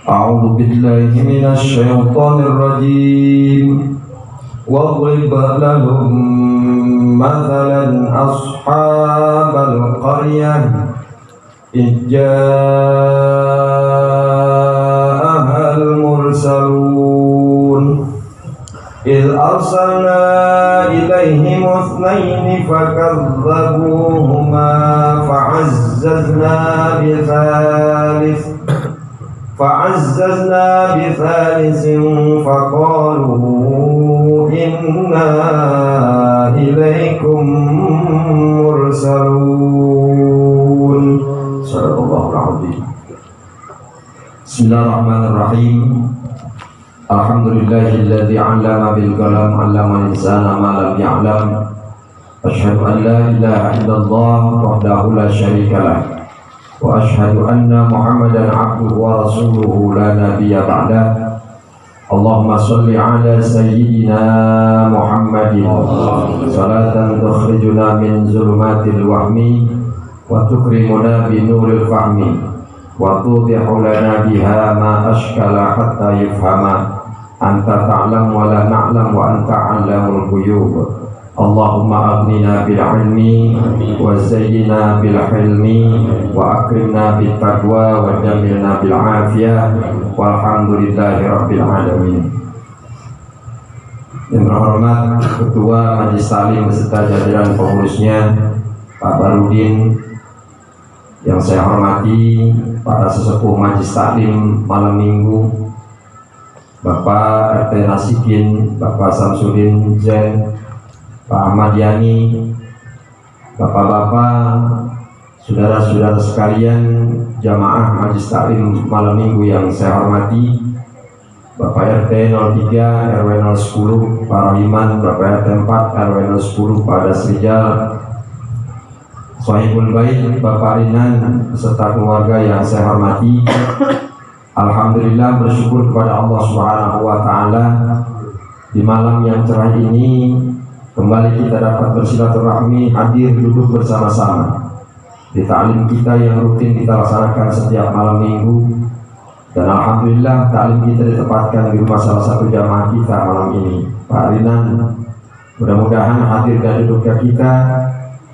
أعوذ بالله من الشيطان الرجيم واضرب لهم مثلا أصحاب القرية إذ جاءها المرسلون إذ أرسلنا إليهم اثنين فكذبوهما فعززنا بثالث فقالوا إنا إليكم مرسلون. صدق الله العظيم. بسم الله الرحمن الرحيم. الحمد لله الذي علم بالقلم علم الإنسان ما لم يعلم. أشهد أن لا إله إلا الله وحده لا شريك له وأشهد أن محمدا عبده ورسوله لا نبي بعده. اللهم صل على سيدنا محمد صلاة تخرجنا من ظلمات الوهم وتكرمنا بنور الفهم وتوضح لنا بها ما أشكل حتى يفهم. أنت تعلم ولا نعلم وأنت علام الغيوب. اللهم أغننا بالعلم وزينا بالحلم وأكرمنا بالتقوى وجملنا بالعافية والحمد لله رب العالمين. Yang terhormat Ketua Majelis Taklim beserta jajaran pengurusnya, Pak Barudin. Yang saya hormati para sesepuh Majelis Taklim malam minggu, Bapak RT Nasikin, Bapak Samsudin Zen, Pak Ahmad Yani, Bapak-bapak, saudara-saudara sekalian, jamaah Majelis Taklim malam minggu yang saya hormati, Bapak RT 03 RW 010 Pak Rohiman, Bapak RT 4 RW 010 Pak Dasrijal, Sohibul Bait Bapak Rinan beserta keluarga yang saya hormati. Alhamdulillah, bersyukur kepada Allah Subhanahu wa Ta'ala, di malam yang cerah ini kembali kita dapat bersilaturahmi, hadir duduk bersama-sama di taklim kita yang rutin kita laksanakan setiap malam minggu. Dan alhamdulillah taklim kita ditempatkan di rumah salah satu jamaah kita malam ini, Pak Rinan. Mudah-mudahan hadir dan duduknya kita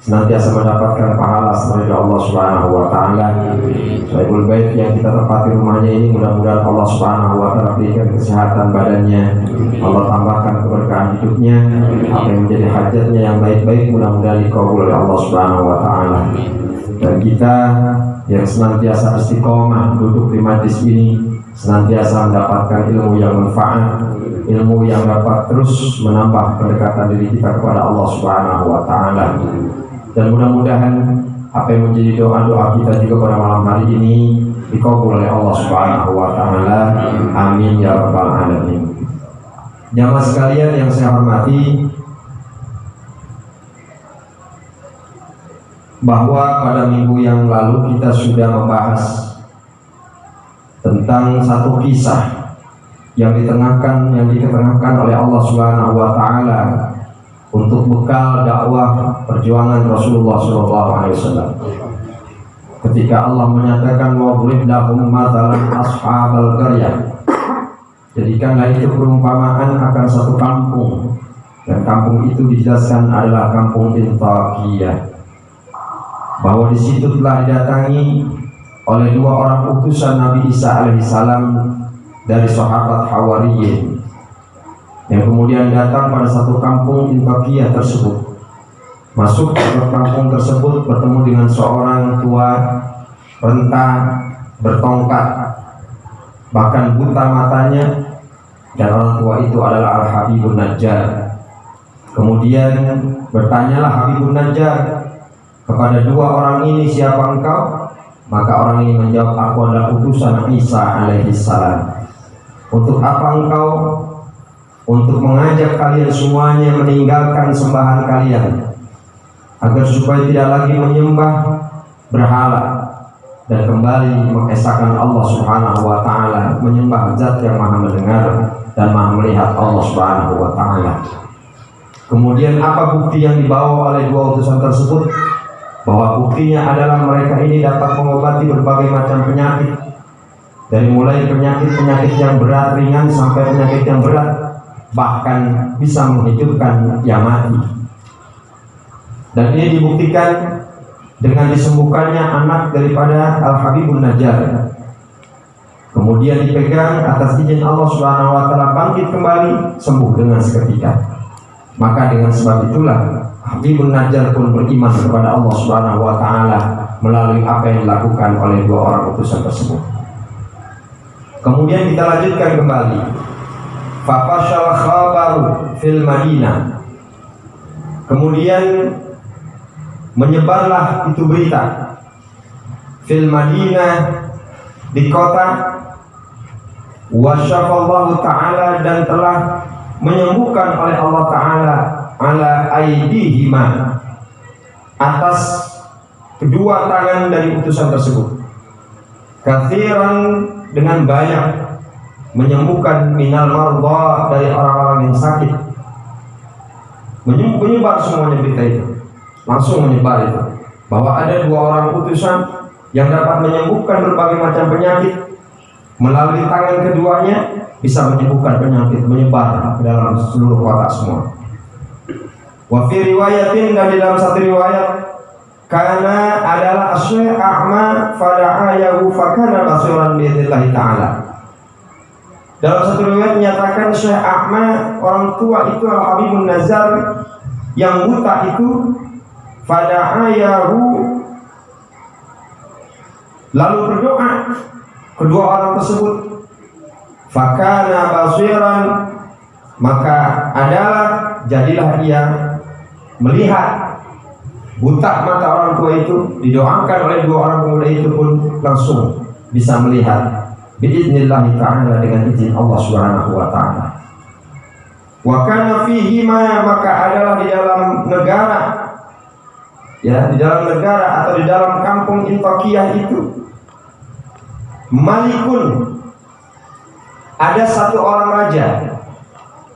senantiasa mendapatkan pahala dari Allah Subhanahu wa Ta'ala. Sohibul Bait yang kita tempati rumahnya ini, mudah-mudahan Allah Subhanahu wa Ta'ala berikan kesehatan badannya, Allah tambahkan keberkahan hidupnya, apa yang menjadi hajatnya yang baik-baik mudah-mudahan dikabul oleh Allah Subhanahu wa Ta'ala. Dan kita yang senantiasa istiqomah duduk di majlis ini, senantiasa mendapatkan ilmu yang manfaat, ilmu yang dapat terus menambah pendekatan diri kita kepada Allah Subhanahu wa Ta'ala. Dan mudah-mudahan apa yang menjadi doa-doa kita juga pada malam hari ini dikabul oleh Allah Subhanahu wa Ta'ala. Amin ya rabbal alamin. Jamaah sekalian yang saya hormati, bahwa pada minggu yang lalu kita sudah membahas tentang satu kisah yang diketengahkan oleh Allah Subhanahu wa Ta'ala untuk bekal dakwah perjuangan Rasulullah SAW. Ketika Allah menyatakan wabrib lahum mathalan ashabal qaryah, jadikanlah itu perumpamaan akan satu kampung, dan kampung itu dijelaskan adalah kampung Intakiyah, bahwa di situ telah didatangi oleh dua orang utusan Nabi Isa alaihissalam dari sahabat Hawariyin, yang kemudian datang pada satu kampung Intakiyah tersebut. Masuk ke kampung tersebut, bertemu dengan seorang tua renta bertongkat, bahkan buta matanya, dan orang tua itu adalah Al-Habibun Najjar. Kemudian bertanyalah Habibun Najjar kepada dua orang ini, siapa engkau? Maka orang ini menjawab, aku adalah utusan Isa alaihissalam. Untuk apa engkau? Untuk mengajak kalian semuanya meninggalkan sembahan kalian, agar supaya tidak lagi menyembah berhala dan kembali mengesahkan Allah Subhanahu wa Ta'ala, menyembah Zat yang Maha mendengar dan Maha melihat, Allah Subhanahu wa Ta'ala. Kemudian apa bukti yang dibawa oleh dua utusan tersebut? Bahwa buktinya adalah mereka ini dapat mengobati berbagai macam penyakit, dari mulai penyakit-penyakit yang berat, ringan sampai penyakit yang berat, bahkan bisa menghidupkan yang mati. Dan ini dibuktikan dengan disembuhkannya anak daripada Al-Habibun Najjar. Kemudian dipegang atas izin Allah Subhanahu wa taala, bangkit kembali, sembuh dengan seketika. Maka dengan sebab itulah Habibun Najjar pun beriman kepada Allah Subhanahu wa taala melalui apa yang dilakukan oleh dua orang utusan tersebut. Kemudian kita lanjutkan kembali. Fafashal khabaru fil Madinah. Kemudian menyebarlah itu berita fil Madinah, di kota, wasyafallahu ta'ala, dan telah menyembuhkan oleh Allah ta'ala ala aidihima, atas kedua tangan dari utusan tersebut, katsiran, dengan banyak, menyembuhkan minal marda, dari orang-orang yang sakit. Menyebar semuanya berita itu, langsung menyebar itu, bahwa ada dua orang utusan yang dapat menyembuhkan berbagai macam penyakit. Melalui tangan keduanya bisa menyembuhkan penyakit, menyebar ke dalam seluruh kota semua. Wa fi riwayatin, dan di dalam satu riwayat, karena adalah Syekh A'ma fada'ayahu fakana basiran biidznillah ta'ala. Dalam satu riwayat menyatakan Syekh A'ma, orang tua itu Al-Habibun Najjar yang buta itu, fada'ayahu, lalu berdoa kedua orang tersebut, fakana basiran, maka adalah, jadilah ia melihat. Buta mata orang tua itu didoakan oleh dua orang pemuda itu pun langsung bisa melihat biiznillah ta'ala, dengan izin Allah Subhanahu wa ta'ala. Wa kana fihi ma, maka adalah di dalam negara, ya, di dalam negara atau di dalam kampung Intokiyah itu, malikun, ada satu orang raja.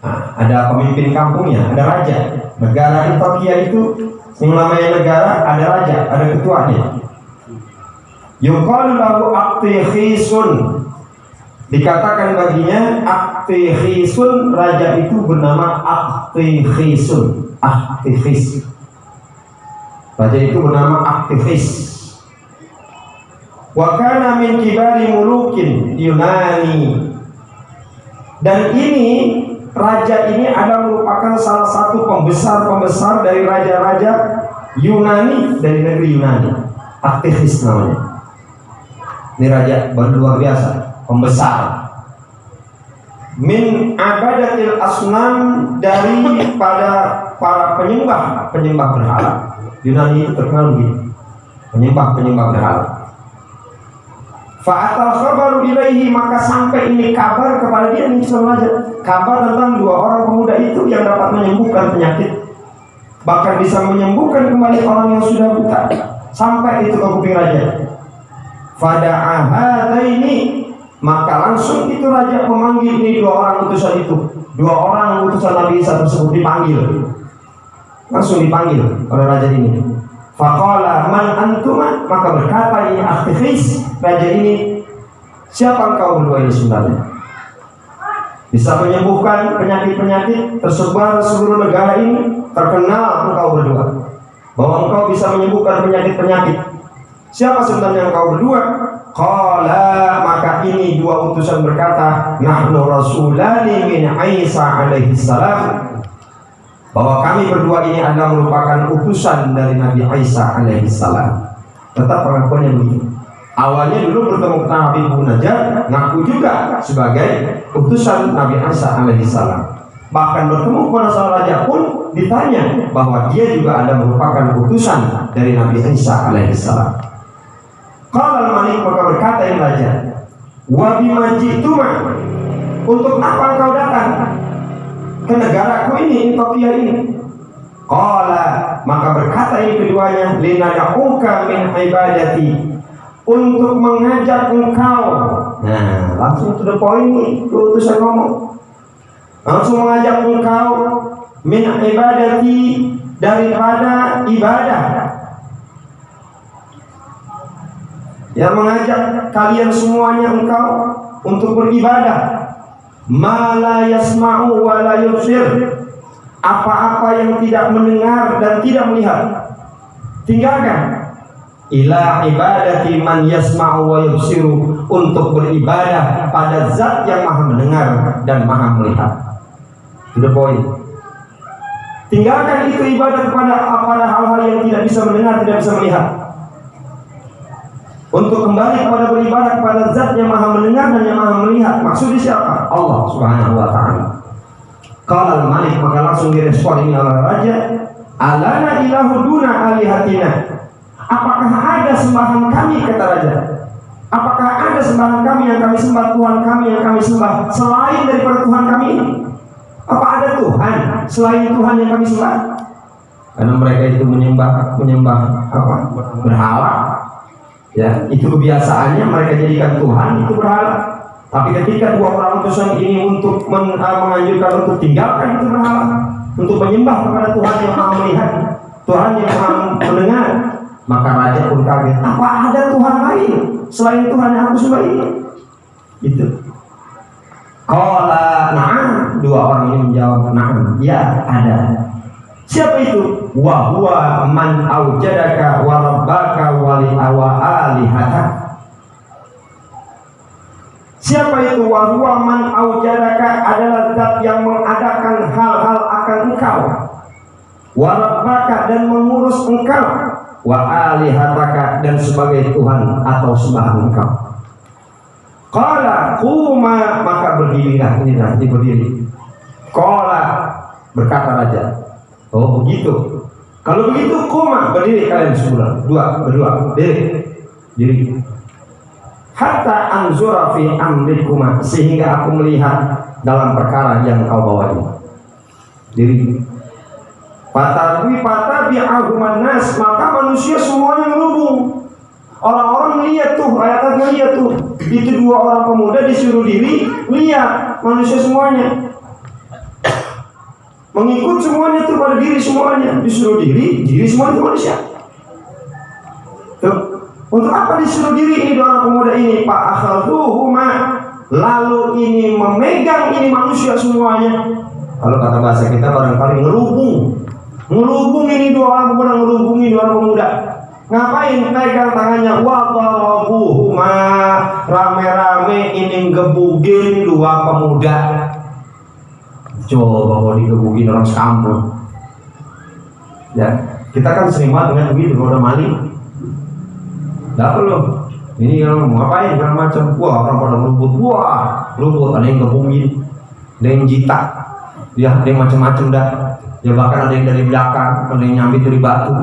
Nah, ada pemimpin kampungnya, ada raja. Negara Intokiyah itu, yang namanya negara, ada raja, ada ketuanya. Yuqalu lahu Aqtikhisun, dikatakan baginya Aqtikhisun, raja itu bernama Aqtikhisun. Aqtikhis, raja itu bernama Aqtikhis. Wa kana min kibari mulukin Yunani, dan ini raja ini adalah merupakan salah satu pembesar dari raja-raja Yunani, dari negeri Yunani. Aqtikhis namanya. Ini raja luar biasa, pembesar. Min abadatil asnam, dari para penyembah berhala. Yunani itu terkenal begitu, penyembah berhala. Fa'atal khabaru ilaihi, maka sampai ini kabar kepada dia, ini raja, kabar tentang dua orang pemuda itu yang dapat menyembuhkan penyakit, bahkan bisa menyembuhkan kembali orang yang sudah buta. Sampai itu ke kuping raja. Fada'ahadaini, maka langsung itu raja memanggil ini dua orang utusan itu, dua orang utusan Nabi Isa tersebut dipanggil, langsung dipanggil oleh raja ini. Faqala man antuma, maka berkata ini Aqtikhis, raja ini, siapa engkau berdua ini sebenarnya? Bisa menyembuhkan penyakit-penyakit tersebar seluruh negara ini, terkenal engkau berdua bahwa engkau bisa menyembuhkan penyakit-penyakit. Siapa sebenarnya engkau berdua? Qala, maka ini dua utusan berkata, nahnu rasulani min Isa alaihi salam, bahwa kami berdua ini adalah merupakan utusan dari Nabi Isa alaihi salam. Tetap pengakuannya begitu. Awalnya dulu bertemu dengan Habibun Najjar, ngaku juga sebagai utusan Nabi Isa alaihi salam. Bahkan bertemu kepada sang raja pun ditanya bahwa dia juga ada merupakan utusan dari Nabi Isa alaihi salam. Qala al-malik, maka berkata yang raja, wa bima ji'tuma, untuk apa engkau datang ke negaraku ini, Intokiyah ini? Qala, maka berkata ini keduanya, linad'uka min ibadati, untuk mengajak engkau. Nah, langsung to the point nih, utusan ngomong. Langsung mengajak engkau min ibadati, daripada ibadah. yang mengajak kalian semuanya engkau untuk beribadah. Ma la yasma'u wa la yubsir, apa-apa yang tidak mendengar dan tidak melihat, tinggalkan. Ila ibadati man yasma'u wa yubsiru, untuk beribadah pada zat yang maha mendengar dan maha melihat. Itu poin. Tinggalkan itu ibadah pada hal-hal yang tidak bisa mendengar, tidak bisa melihat, untuk kembali kepada beribadah kepada zat yang maha mendengar dan yang maha melihat. Maksudnya siapa? Allah Subhanahu wa ta'ala. Qala al-Malik, maka langsung direspon ini oleh raja, alana ilahu duna alihatina, apakah ada sembahan kami, kata raja, apakah ada sembahan kami yang kami sembah, Tuhan kami yang kami sembah selain daripada Tuhan kami ini? Apa ada Tuhan selain Tuhan yang kami sembah? Karena mereka itu menyembah apa? Berhala. Ya, itu kebiasaannya, mereka jadikan Tuhan itu berhala. Tapi ketika dua orang utusan ini untuk menganjurkan untuk tinggalkan itu berhala, untuk menyembah kepada Tuhan yang maha melihat, Tuhan yang maha mendengar, maka raja pun kaget. Apa ada Tuhan lain selain Tuhan yang aku sembah ini? Itu. Qala na'am, dua orang ini menjawab na'am, ya ada. Siapa itu? Wa huwa man aujadaka wa rabbaka wa alihatak. Siapa itu? Wa huwa man aujadaka, adalah zat yang mengadakan hal-hal akan engkau, wa rabbaka, dan mengurus engkau, wa alihataka, dan sebagai Tuhan atau sembahan engkau. Qala quma, maka berdirilah. Ini nanti berdiri. Qala, berkata raja, oh begitu. Kalau begitu quma, berdiri kalian semua. Berdua, diri. Hatta anzura fi amrikuma, sehingga aku melihat dalam perkara yang kau bawa ini. Diri. Fatabi'ahuman nas, maka manusia semuanya ngerubung. Orang-orang melihat tuh, ayatnya lihat tuh, itu dua orang pemuda disuruh diri, lihat manusia semuanya mengikut semuanya tuh pada diri semuanya, disuruh diri semua itu manusia. Tuh, untuk apa disuruh diri ini dua orang pemuda ini? Pak akhaduhuma, lalu ini memegang ini manusia semuanya. Kalau kata bahasa kita barangkali ngerubung ini dua orang pemuda, ngerubungi dua orang pemuda. Ngapain? Pegang tangannya, wa darabuhuma, rame-rame ini gebugin dua pemuda. Coba kalau digebugin orang sekampung. Ya, kita kan sering banget dengan begitu kalau udah maling. Enggak perlu. Ini yang ngapain segala macam. Wah, orang pada ngelubut, ada yang gebugin, ada yang jitak. Ya, ada yang macam-macam dah. Ya bahkan ada yang dari belakang, ada yang nyambit dari batu.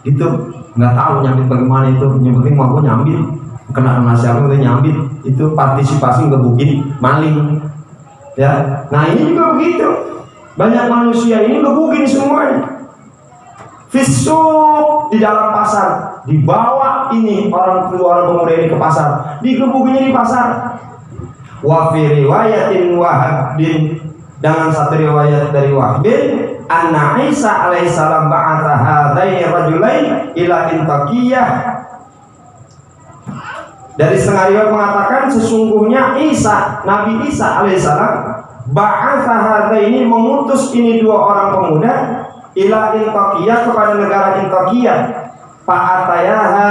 Gitu. Nggak tahu nyambit bagaimana itu, yang penting mau nyambit, kena siapa udah nyambit, itu partisipasi ngebugin maling. Ya, nah ini juga begitu, banyak manusia ini ngebugin semuanya. Fisuk, di dalam pasar, dibawa ini orang pemuda ini ke pasar, digebukinnya di pasar. Wa fi riwayatin Wahab bin, dengan satu riwayat dari Wahab bin, anna Isa alaihissalam ba'atha hadaini rajulain ila Antakiyah. Dari setengah riwayat mengatakan sesungguhnya Nabi Isa alaihissalam ba'atha hadaini, mengutus ini dua orang pemuda ila Antakiyah, kepada negara Antakiyah. Fa'atayaha,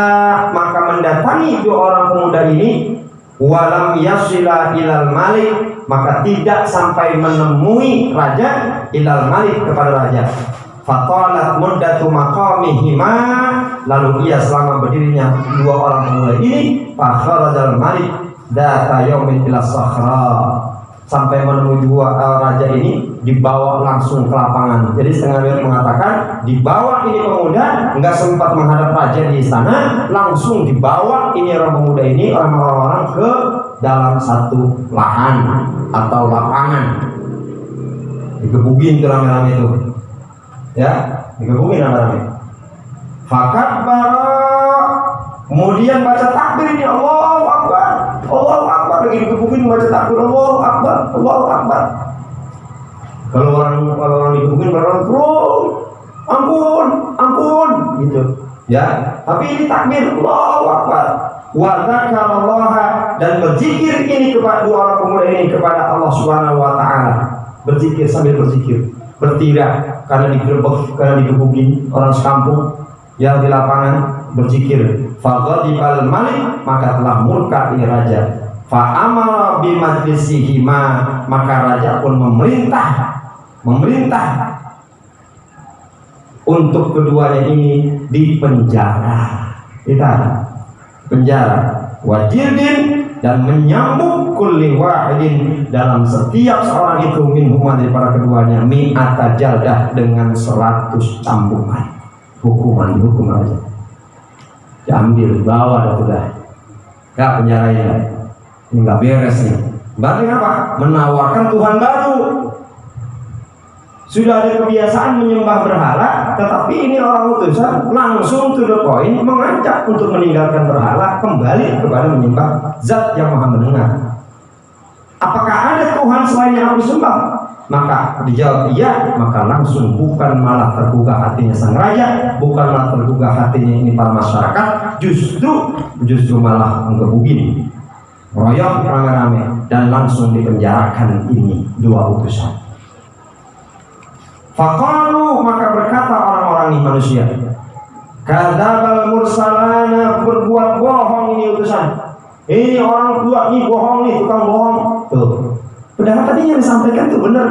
maka mendatangi dua orang pemuda ini, walam yasila ilal malik, maka tidak sampai menemui raja, ilal malik, kepada raja. Fatalat muddatu maqamihima, lalu ia selama berdirinya dua orang pemuda ini, fakharajal malik data yaumin ila sakhra, sampai menemui dua raja ini, dibawa langsung ke lapangan. Jadi setengah riwayat mengatakan dibawa ini pemuda, enggak sempat menghadap raja di istana, langsung dibawa ini orang pemuda ini, orang-orang ke dalam satu lahan atau lapangan, digebugin ke rame-rame itu, ya, digebugin rame-rame. Fakabara, kemudian baca takbir ini, Allahu Akbar, Allahu Akbar, lagi digebugin baca takbir, Allahu Akbar, Allahu Akbar. Kalau orang digebugin orang ampun, gitu, ya. Tapi ini takbir, Allahu Akbar. wa dzakarallaha, dan berzikir ini kepada dua orang pemuda ini kepada Allah Subhanahu wa taala. Berzikir sambil berzikir, bertirak karena digerebek, karena digebukin orang sekampung yang di lapangan berzikir. Faghadibal malik, maka telah murka ini raja. Fa amara bi majlisihima, maka raja pun memerintah untuk keduanya ini dipenjara. Kita penjara wajildin, dan menyambuk kulli wahidin, dalam setiap seorang itu minhuma daripada keduanya mi'ata jaldah, dengan 100 cambukan. Dihukum aja, diambil, bawa, sudah gak penjara ini nggak beres nih. Berarti apa? Menawarkan Tuhan baru. Sudah ada kebiasaan menyembah berhala, tetapi ini orang utusan langsung to the point, mengajak untuk meninggalkan berhala, kembali kepada menyembah Zat yang Maha Mendengar. Apakah ada Tuhan selain yang aku sembah? Maka dijawab iya. Maka langsung bukan malah tergugah hatinya sang raja, bukan malah tergugah hatinya ini para masyarakat, justru malah menggebugin, royok rame-rame, dan langsung dipenjarakan ini dua utusan. Faqalu, maka berkata orang-orang ini manusia, kadzabal mursalana, berbuat bohong ini utusan. Ini orang tua nih bohong nih, tukang bohong. Tuh. Padahal tadi yang disampaikan itu benar.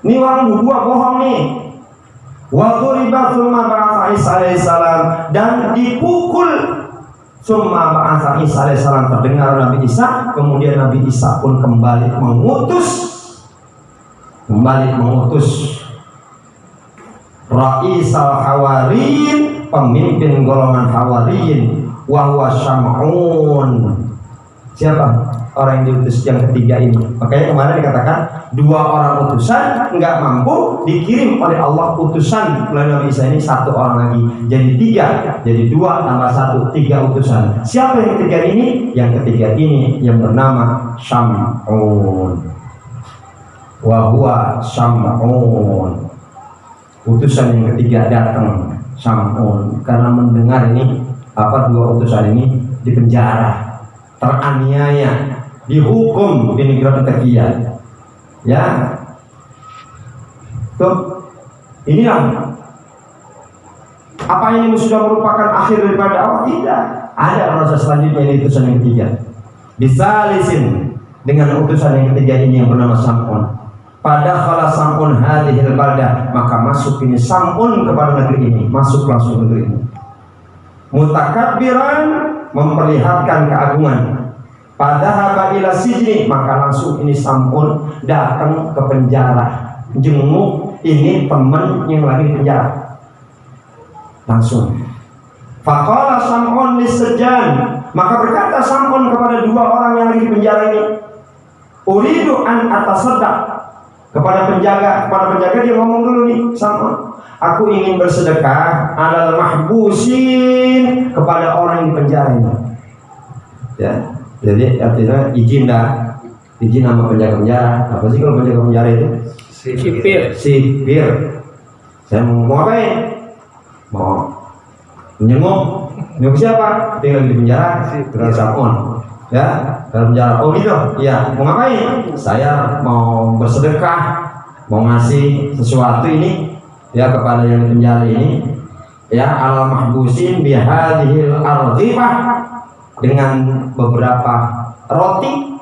Ini orang berdua bohong nih. Wa duriba tsumma ba'atha Isa alaihissalam, dan dipukul. Summa ba'atha Isa alaihissalam, terdengar Nabi Isa, kemudian Nabi Isa pun kembali mengutus Ra'isal Hawariyin, pemimpin golongan Hawariyin, wa huwa Syam'un. Siapa orang yang diutus yang ketiga ini? Makanya kemarin dikatakan dua orang utusan nggak mampu, dikirim oleh Allah utusan melalui Nabi Isa ini satu orang lagi, jadi tiga, jadi 2 tambah 1, 3 utusan. Siapa yang ketiga ini? Yang ketiga ini yang bernama Syam'un. Wa huwa Syam'un. Utusan yang ketiga datang, Syam'un, karena mendengar ini dua utusan ini dipenjara, teraniaya, dihukum di negeri Turkiya. Ya. Tuh. Inilah. Apa ini sudah merupakan akhir daripada awal? Tidak. Ada proses selanjutnya, ini utusan yang ketiga. Bisalisin, dengan utusan yang ketiga ini yang bernama Sam'un. Pada khala Sam'un hadhil baldah, maka masuk ini Sam'un kepada negeri ini, masuk langsung negeri ini. Mutakabbiran, memperlihatkan keagungan. Padahaba ila sijni, maka langsung ini Sam'un datang ke penjara, jenguk ini teman yang lagi di penjara. Langsung. Faqala Sam'un lissejan, maka berkata Sam'un kepada dua orang yang lagi di penjara ini, uridu an atasaddaq, kepada penjaga dia ngomong dulu nih Sam'un, aku ingin bersedekah alal mahbusin, kepada orang yang di penjara ini. Ya. Jadi artinya izin sama penjaga-penjara. Apa sih kalau penjaga-penjara itu? Sipir. Saya mau ngapain? Mau menyenguk siapa? Tinggal di penjara, tinggal Sam'un. Ya, dalam penjara. Oh gitu. Iya, mau ngapain? Saya mau bersedekah, mau ngasih sesuatu ini ya kepada yang di penjara ini. Ya, al mahbusin bihadhil ardhifah, dengan beberapa roti.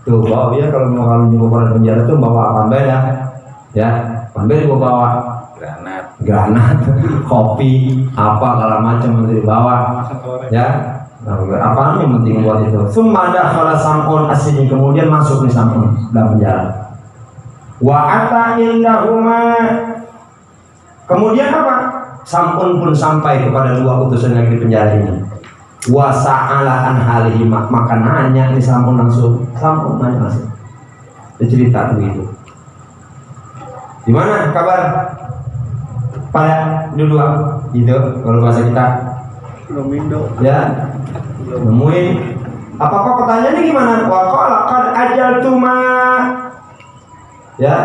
Tuh bawa ya, kalau mau orang penjara tuh bawa apa beda? Ya, pembeli bawa granat, kopi, apa segala macam mesti dibawa. Ya, apa yang penting buat itu. Summa dakhala Sam'un asini, kemudian masuk di Sam'un dalam penjara. Wa ata indahuma, kemudian apa? Sam'un pun sampai kepada dua utusan yang di penjara ini. Wa sa'ala an halihi, maka nanya di Sam'un langsung. Sam'un nanya langsung. Dia cerita begitu. Gimana kabar? Pada dua gitu, kalau bahasa kita ya, nemuin apa pertanyaannya gimana? Wa qala qad ajaltuma, ya,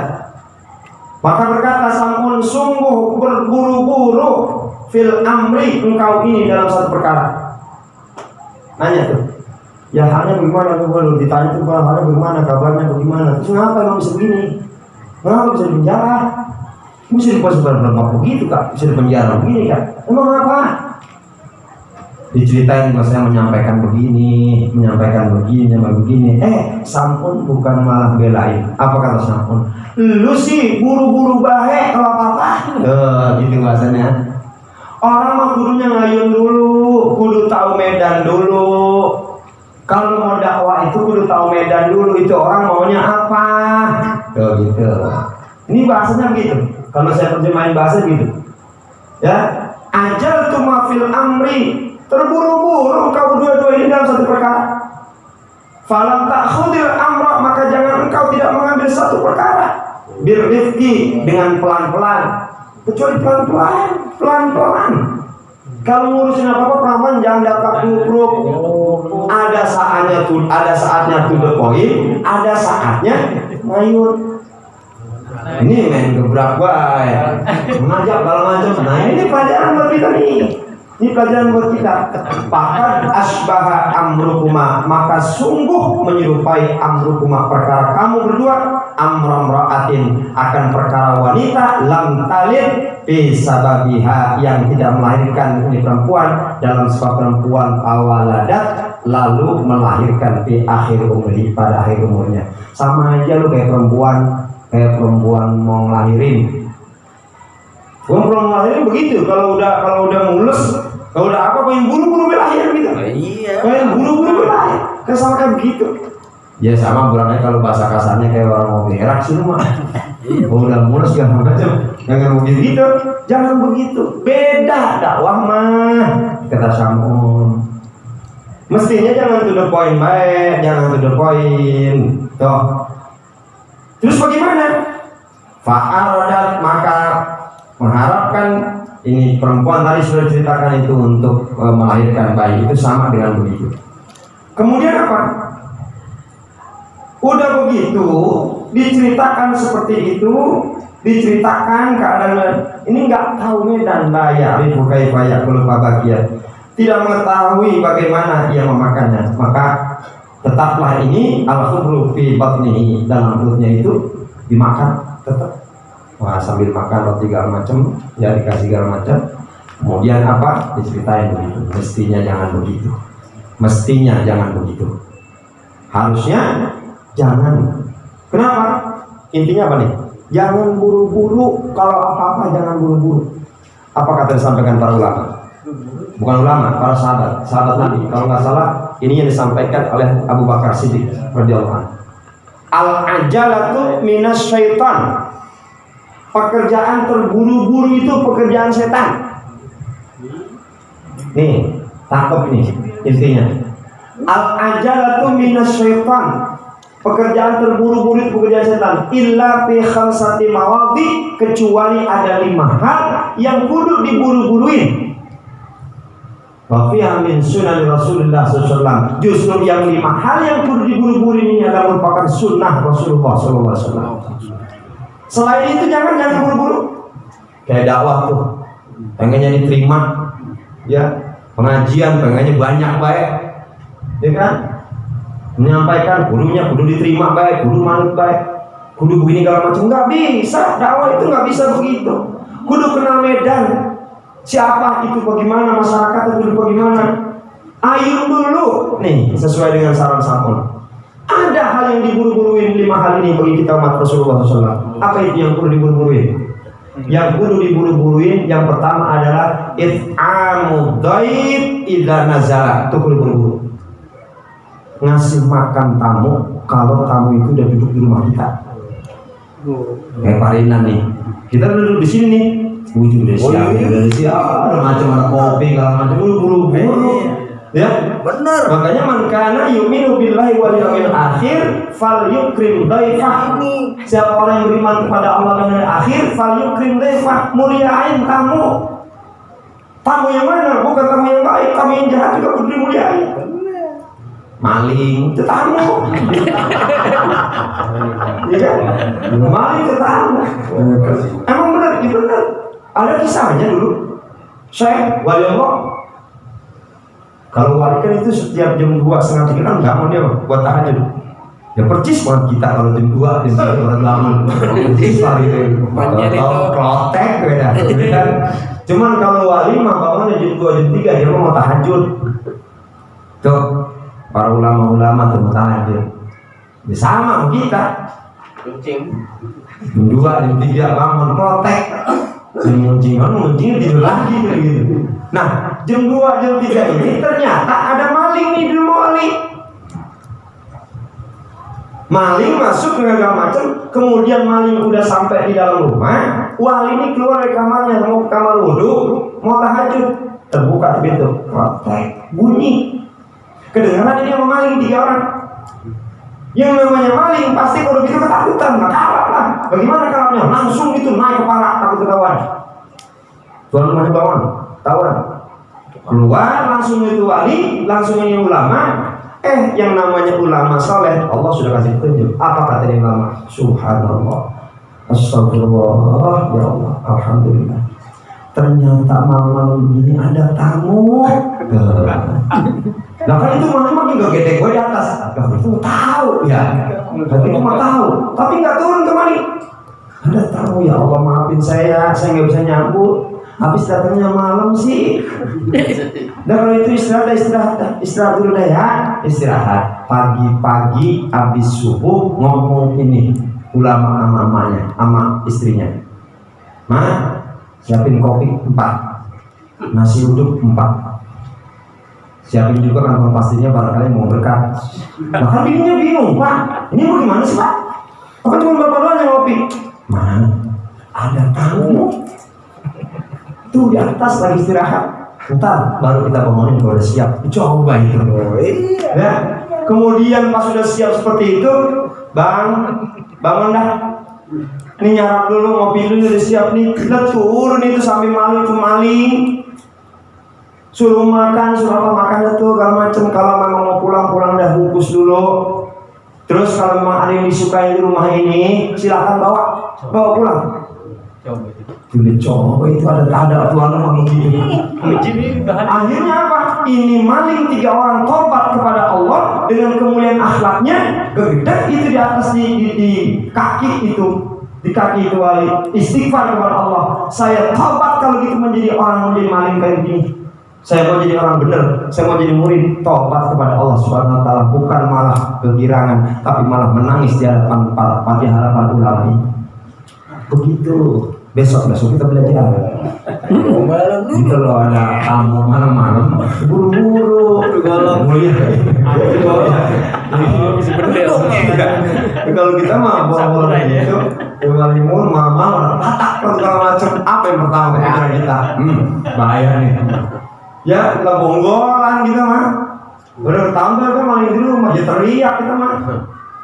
maka berkata Sam'un, sungguh berburu-buru, fil amri, engkau ini dalam satu perkara. Nanya tuh, ya halnya bagaimana? Kalau ditanya tuh halnya bagaimana, kabarnya bagaimana? Terus ngapa emang bisa begini? Ngapa bisa di penjara? Bisa di penjara begitu kak? Bisa di penjara begini kak? Emang apa? Diceritain bahasanya menyampaikan begini, sampun bukan malah belain. Apa kata sampun? Lu sih buru-buru bahe kalau apa-apa. Gitu bahasanya. Orang mah kudunya ngayun dulu, kudu tahu medan dulu. Kalau mau dakwah itu kudu tahu medan dulu, itu orang maunya apa. Gitu. Ini bahasanya gitu. Kalau saya terjemahin bahasa gitu. Ya, ajal tu mafil amri. Terburu-buru engkau berdua-dua ini dalam satu perkara. Falam ta'khudil amra, maka jangan engkau tidak mengambil satu perkara. Birrifqi, dengan pelan-pelan. Kecuali pelan-pelan. Kalau ngurusin apa-apa pelan-pelan, jangan dapat nubruk. Ada saatnya to the point, ada saatnya ngayun. Ini main gebrak baik, mengajak kalau macam. Nah ini pelajaran buat kita nih. Ini pelajaran buat kita. Bahkan asbaha amrukuma, maka sungguh menyerupai amrukuma perkara kamu berdua, amramraatin, akan perkara wanita lam talid bisababiha, yang tidak melahirkan ini perempuan dalam sebab perempuan awaladat, lalu melahirkan di akhir umurnya, pada akhir umurnya. Sama aja lu kayak perempuan mau ngelahirin. Perempuan ngelahirin begitu, kalau udah mulus, kalau udah apa pengen buru-buru belahir gitu. Iya. Pengen buru-buru belahir. Kan sama kayak begitu. Ya sama bulannya kalau bahasa kasarnya kayak orang mau berak sih rumah. Kalau udah mulus jangan macam. Jangan begitu. Jangan begitu. Beda dakwah mah. Kata Samun. Mestinya jangan to the point baik, jangan to the point. Toh. Terus bagaimana? Fa'aradat, maka mengharapkan ini perempuan tadi sudah ceritakan itu untuk melahirkan bayi, itu sama dengan begitu. Kemudian apa? Udah begitu diceritakan seperti itu, diceritakan keadaan ini nggak tahu medan bayar ibu kaifaya kalau bahagia, tidak mengetahui bagaimana ia memakannya, maka tetaplah ini al-khubru fi batnihi, dalam perutnya itu dimakan tetap. Wah, sambil makan roti segala macam, ya dikasih segala macam. Kemudian apa? Diceritain begitu. Mestinya jangan begitu. Harusnya jangan. Kenapa? Intinya apa nih? Jangan buru-buru. Kalau apa-apa jangan buru-buru. Apa kata disampaikan para ulama? Bukan ulama, para sahabat Nabi. Kalau nggak salah, ini yang disampaikan oleh Abu Bakar Siddiq radhiyallahu anhu. Al-ajalatu minas syaitan. Pekerjaan terburu-buru itu pekerjaan setan. Nih, tangkap ini intinya. Al-ajalatu minas syaitan. Pekerjaan terburu-buru itu pekerjaan setan. Illa fi khamsati mawadhi, kecuali ada 5 hal yang kudu diburu-buruin. Wa fiha min sunan Rasulullah SAW. Justru yang 5 hal yang kudu diburu-buruin ini adalah merupakan sunnah Rasulullah SAW. Selain itu jangan buru-buru. Kayak dakwah tuh, pengennya diterima, ya pengajian pengennya banyak baik, ya kan? Menyampaikan kudunya kudu diterima baik, kudu manut baik, kudu begini segala macam. Nggak bisa, dakwah itu nggak bisa begitu. Kudu kenal medan, siapa itu, bagaimana masyarakat itu, bagaimana. Ayun dulu, nih sesuai dengan saran Samun. Ada hal yang diburu-buruin, 5 hal ini bagi kita umat Rasulullah SAW. Apa itu yang perlu diburu-buruin? Yang perlu diburu-buruin, yang pertama adalah it'amud dhaif idza nazala. Itu perlu buru-buru. Ngasih makan tamu kalau tamu itu udah duduk di rumah kita. Kayak Parinan nih. Kita duduk di sini nih. Ujung dari siang, ada macam ada kopi, kalau macam buru-buru. Ya, benar. Makanya man kana yu'minu billahi wal yawmil akhir falyukrim dhaifah. Siapa orang yang beriman kepada Allah dan hari akhir, falyukrim dhaifah, muliain tamu. Tamu yang mana? Bukan tamu yang baik, tamu yang jahat juga perlu dimuliain. Maling itu tamu. Iya kan? Maling itu tamu. Emang benar, itu benar. Ada kisahnya dulu. Saya wali Allah. Kalau wali kan itu setiap jam 2 setengah 3 kan bangun dia buat tahajud. Ya percis banget kita kalau jam 2 jam 3 orang bangun. Percis hari itu. Atau klotek beda. Cuman kalau wali mah bangunnya jam 2 jam 3 dia mau tahajud. Tuh para ulama-ulama tuh tahajud. Ya sama kita. Jam 2 jam 3 bangun klotek. Muncing tidur lagi gitu. Nah, jam 2 jam 3 ini ternyata ada maling nih di rumah wali. Maling masuk dengan segala macam, kemudian maling udah sampai di dalam rumah, wali ini keluar dari kamarnya mau ke kamar wudhu, mau tahajud, terbuka pintu, krotek, bunyi. Kedengaran ini sama maling 3 orang. Yang namanya maling pasti kalau gitu ketakutan, nggak kalap lah. Bagaimana kalapnya? Langsung itu naik kepala, takut ketahuan. Tuan rumahnya bangun, tawan. Keluar langsung itu wali, langsung ini ulama. Yang namanya ulama saleh, Allah sudah kasih petunjuk. Apa kata dia ulama? Subhanallah, astagfirullah, ya Allah, alhamdulillah. Ternyata malam begini ada tamu. Nah kan itu makin gak gede gue di atas. Nah itu tahu ya. Berarti itu mah tahu, tapi nggak turun kemari. Ada tamu, ya Allah maafin saya nggak bisa nyambut. Habis datangnya malam sih. Dan kalau itu istirahat dulu deh ya. Istirahat pagi-pagi habis subuh ngomong ini ulama sama mamanya, sama istrinya. Siapin kopi 4, nasi uduk 4. Siapin juga kantong pastinya barangkali mau berkat. Bahkan bininya bingung, Pak, ini mau gimana sih Pak? Apa cuma bapak doang yang ngopi? Mana? Ada tamu. Tuh di atas lagi istirahat. Ntar baru kita bangunin kalau udah siap. Coba itu. Ya. Kemudian pas sudah siap seperti itu, bangun dah. Ini nyarap dulu, ngopi dulu udah siap nih. Kita turun itu sambil maling itu maling. Suruh makan, suruh apa makan itu segala macam. Kalau memang mau pulang dah bungkus dulu. Terus kalau memang ada yang disukai di rumah ini, silakan bawa pulang. Coba itu ada tuan rumah begini. Akhirnya apa? Ini maling 3 orang tobat kepada Allah dengan kemuliaan akhlaknya. Gede itu di atas di kaki itu. Di kaki itu wali istighfar kepada Allah. Saya tobat kalau gitu menjadi menjadi maling kayak begini. Saya mau jadi orang benar, saya mau jadi murid, tobat kepada Allah Subhanahu wa taala, bukan malah kegirangan, tapi malah menangis di hadapan hadapan ulama ini. Begitu. Besok kita belajar. Jika lo ada tamu malam-malam, buru-buru, mulia. Kalau kita mah bola-bola gitu, malimur, mama, tatak segala macam. Apa yang pertama kita? Bahaya nih. Ya, kita bonggolan kita mah. Udah tambah kan maling di rumah, ya teriak kita mah.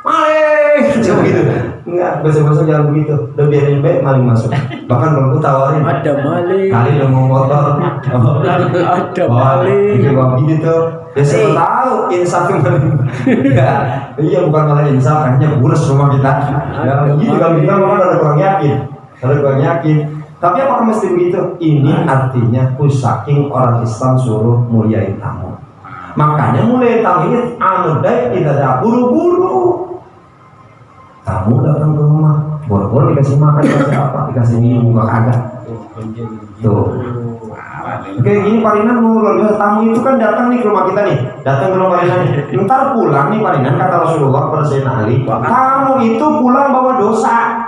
Maling, coba gitu. Enggak, besok-besok jangan begitu. Udah biarin baik maling masuk. Bahkan kalau aku tawarin, ada maling. Kali udah mau motor. Ada maling. Itu bawa gitu. Ya siapa tahu insaf maling. Iya, bukan malah insaf, hanya burus rumah kita. Ya begitu kalau kita malah ada kurang yakin. Tapi apakah mesti begitu? Ini artinya saking orang Islam suruh muliain tamu. Makanya mulai tamu ini amudai tidak ada buru-buru. Tamu datang ke rumah, boro-boro dikasih makan, dikasih apa, dikasih minum, gak kagak. Tuh. Oke, gini Pak Rinan luar biasa. Tamu itu kan datang nih ke rumah kita nih, datang ke rumah Pak Rinan. Ntar pulang nih Pak Rinan, kata Rasulullah kepada Sayyidina Ali, tamu itu pulang bawa dosa.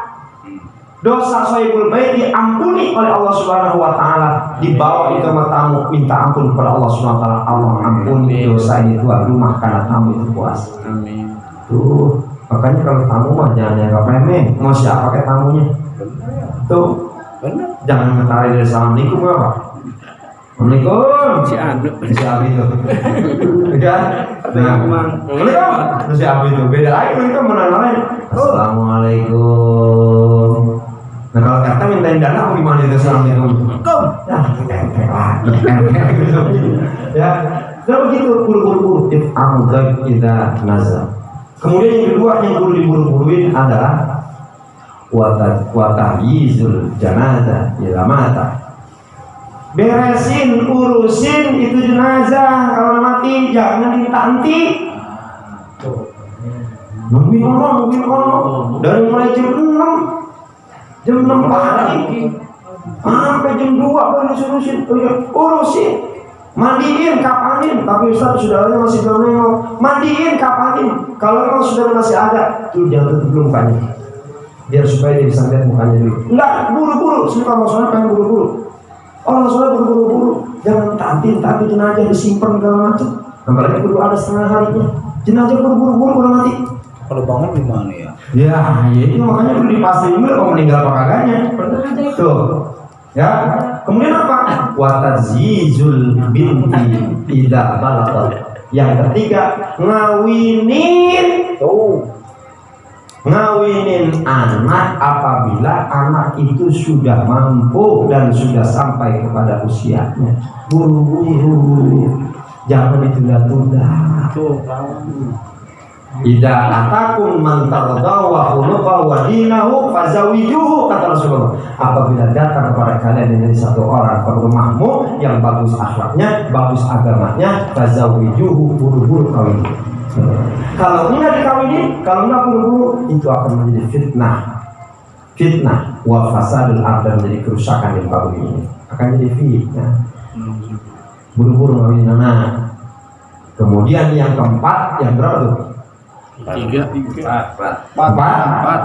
Dosa sahibul bait diampuni oleh Allah Subhanahu wa taala. Dibawa itu sama tamu, minta ampun kepada Allah Subhanahu wa taala. Allah ampuni dosa ini tuan rumah karena tamu itu puas. Amin. Tuh, makanya kalau tamu mah jangan anggap remeh. Mau siapa kayak tamunya? Tuh. Benar. Jangan mentari dari assalamualaikum apa? Assalamualaikum. Si Abi itu. Kan? Assalamualaikum. Si Abi itu beda lagi kita menanyain. Assalamualaikum. Nah kalau kata mintain dana gimana itu assalamualaikum? Ya, kalau begitu buru-buru kita nazar. Kemudian yang kedua yang perlu diburu-buruin adalah watahyizul janazah ila mata. beresin, urusin itu jenazah. Kalau mati jangan ditanti. Nungguin orang dari mulai jam 6 pagi sampai jam 2 baru urusin, mandiin, kapanin. Tapi Ustaz saudaranya masih belum nengok, mandiin, kapanin. Kalau memang saudara masih ada, tuh jangan tutup dulu mukanya, biar supaya dia bisa lihat mukanya dulu. Enggak, buru-buru. Suka orang sholat pengen buru-buru. Orang sholat buru-buru, jangan tanti jenazah disimpan segala macam. Apalagi baru ada setengah harinya, jenazah buru-buru udah mati. Kalau bangun gimana ya? Ya itu makanya perlu dipastiin dulu kalau meninggal apa kagaknya. Tuh, ya. Kemudian apa? Watazizul binti idza balagat. Yang ketiga, ngawinin. Ngawinin anak apabila anak itu sudah mampu dan sudah sampai kepada usianya. Buru-buru, jangan ditunda-tunda. Idza atakum man tardawwa khuluqahu wa dinahu fazawijuhu, kata Rasulullah. Apabila datang kepada kalian dari satu orang ke rumahmu yang bagus akhlaknya, bagus agamanya, fazawijuhu, buru-buru kawin. Kalau enggak dikawinin, kalau enggak buru-buru, itu akan menjadi fitnah wa fasadul ard, menjadi kerusakan di kaum ini. Akan jadi fitnah. Buru-buru kawin anak. Kemudian yang keempat, yang berapa tuh? Empat.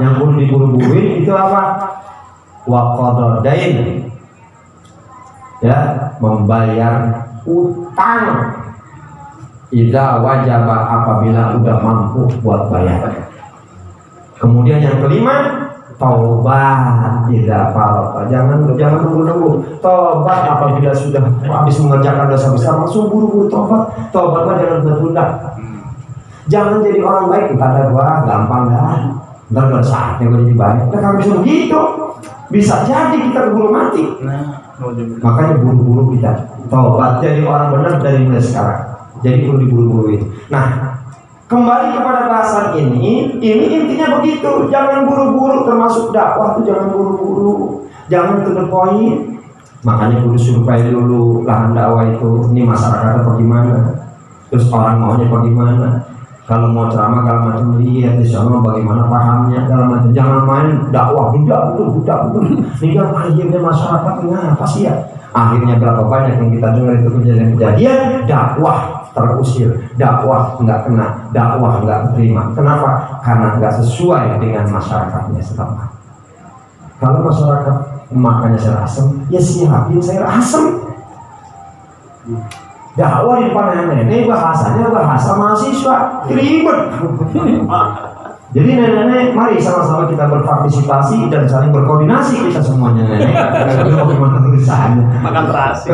Yang perlu diburu-buruin itu apa? Waqadadain, ya, membayar utang. Idza wajaba, apabila udah mampu buat bayar. Kemudian yang kelima, taubat. Idza farata, jangan nunggu. Taubat apabila sudah habis mengerjakan dosa besar, langsung buru-buru tobat. Taubat mah jangan tunda. Jangan jadi orang baik, kata gua gampang dah. Ntar pada saatnya gua jadi baik. Nah kalau bisa begitu, bisa jadi kita keburu mati. Makanya buru-buru kita taubat jadi orang benar dari mulai sekarang. Jadi perlu diburu-buruin. Nah, kembali kepada bahasan ini intinya begitu. Jangan buru-buru, termasuk dakwah tuh jangan buru-buru, jangan to the point. Makanya kudu survei dulu lahan dakwah itu, ini masyarakatnya bagaimana, terus orang maunya bagaimana. Kalau mau ceramah kalau macam lihat di sana bagaimana pahamnya dalam macam, jangan main dakwah budak. Ini kan akhirnya masyarakat apa sih ya? Akhirnya berapa banyak yang kita dengar itu kejadian dakwah terusir, dakwah nggak kena, dakwah nggak terima. Kenapa? Karena nggak sesuai dengan masyarakatnya setempat. Kalau masyarakat makanya sayur asem, ya siapin sayur asem. Dakwah di depan nenek bahasanya bahasa mahasiswa, ribet. Jadi nenek, mari sama-sama kita berpartisipasi dan saling berkoordinasi kita semuanya nenek. Bagaimana tulisannya? Makan terasi.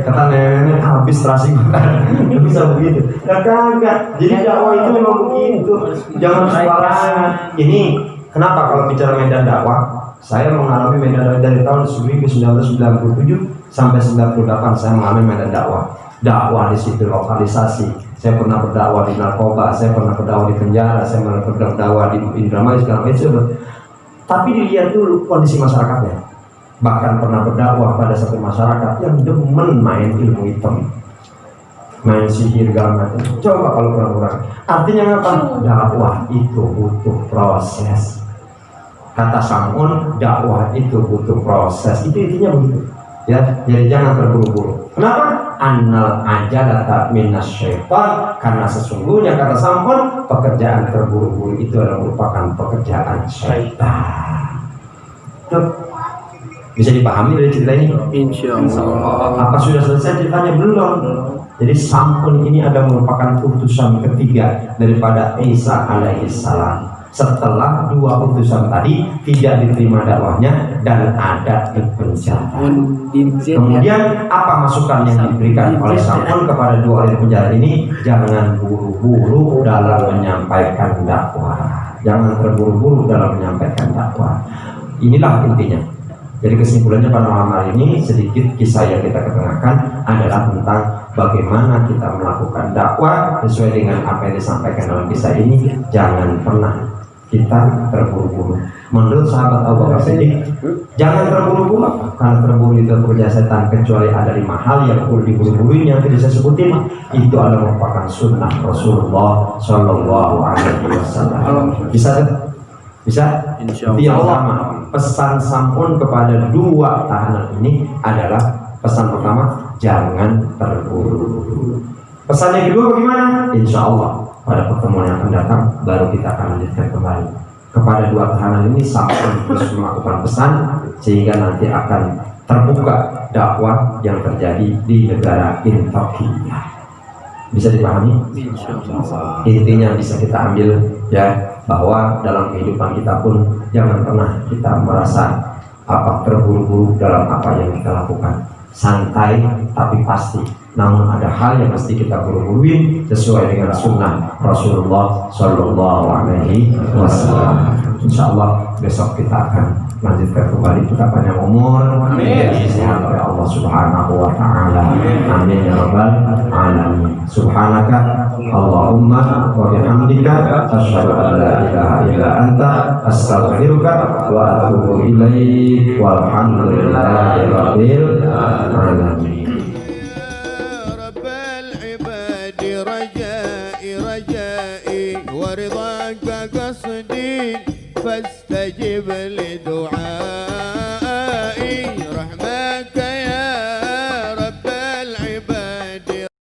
Kata nenek habis terasi makan. Bisa begitu. Kagak. Jadi dakwah itu memang begitu. Jangan sembarangan. Ini kenapa kalau bicara medan dakwah? Saya mengalami medan dakwah dari tahun 1997 sampai 98 saya mengalami medan dakwah. Dakwah di situ lokalisasi. Saya pernah berdakwah di narkoba, saya pernah berdakwah di penjara, saya pernah berdakwah di Indramayu segala macam. Tapi dilihat dulu kondisi masyarakatnya. Bahkan pernah berdakwah pada satu masyarakat yang demen main ilmu hitam, main sihir segala macam. Coba kalau kurang-kurang. Artinya apa? Dakwah itu butuh proses. Kata Samun, dakwah itu butuh proses. Itu intinya begitu. Ya, jadi jangan terburu-buru. Kenapa? Annal ajalata minas syaitan, karena sesungguhnya kata Sampun, pekerjaan terburu-buru itu adalah merupakan pekerjaan syaitan. Bisa dipahami dari cerita ini? Insya Allah. Apa sudah selesai ceritanya? Belum. Jadi Sampun ini ada merupakan utusan ketiga daripada Isa alaihissalam. Setelah dua utusan tadi tidak diterima dakwahnya dan ada di penjara. Kemudian apa masukan yang diberikan oleh Sampun kepada dua orang di penjara ini? Jangan buru-buru dalam menyampaikan dakwah. Jangan terburu-buru dalam menyampaikan dakwah. Inilah intinya. Jadi kesimpulannya pada malam hari ini sedikit kisah yang kita ketengahkan adalah tentang bagaimana kita melakukan dakwah sesuai dengan apa yang disampaikan dalam kisah ini. Jangan pernah kita terburu-buru. Menurut sahabat Abu Bakar Siddiq, jangan terburu-buru, karena terburu itu bekerja setan, kecuali ada 5 hal yang perlu diburu-buruin yang tidak saya sebutin. Itu adalah merupakan sunnah Rasulullah Shallallahu Alaihi Wasallam. Bisa? Itu yang pertama, pesan Sam'un kepada 2 tahanan ini adalah pesan pertama, jangan terburu-buru. Pesan yang kedua bagaimana? Insya Allah pada pertemuan yang akan datang baru kita akan lanjutkan kembali. Kepada 2 tahanan ini Sam'un terus melakukan pesan sehingga nanti akan terbuka dakwah yang terjadi di negara Indonesia. Bisa dipahami? Intinya bisa kita ambil ya, bahwa dalam kehidupan kita pun jangan pernah kita merasa terburu-buru dalam apa yang kita lakukan. Santai tapi pasti. Namun ada hal yang mesti kita buru-buruin sesuai dengan sunnah Rasulullah Shallallahu Alaihi Wasallam. Insya Allah besok kita akan lanjutkan kembali, kita panjang umur, sehat oleh Allah Subhanahu Wa Taala. Amin ya Rabbal Alamin. Subhanaka Allahumma wa bihamdika asyhadu an la ilaha illa anta astaghfiruka wa atubu ilaik. Walhamdulillahi rabbil alamin. ورضاك قصدي فاستجب لدعائي.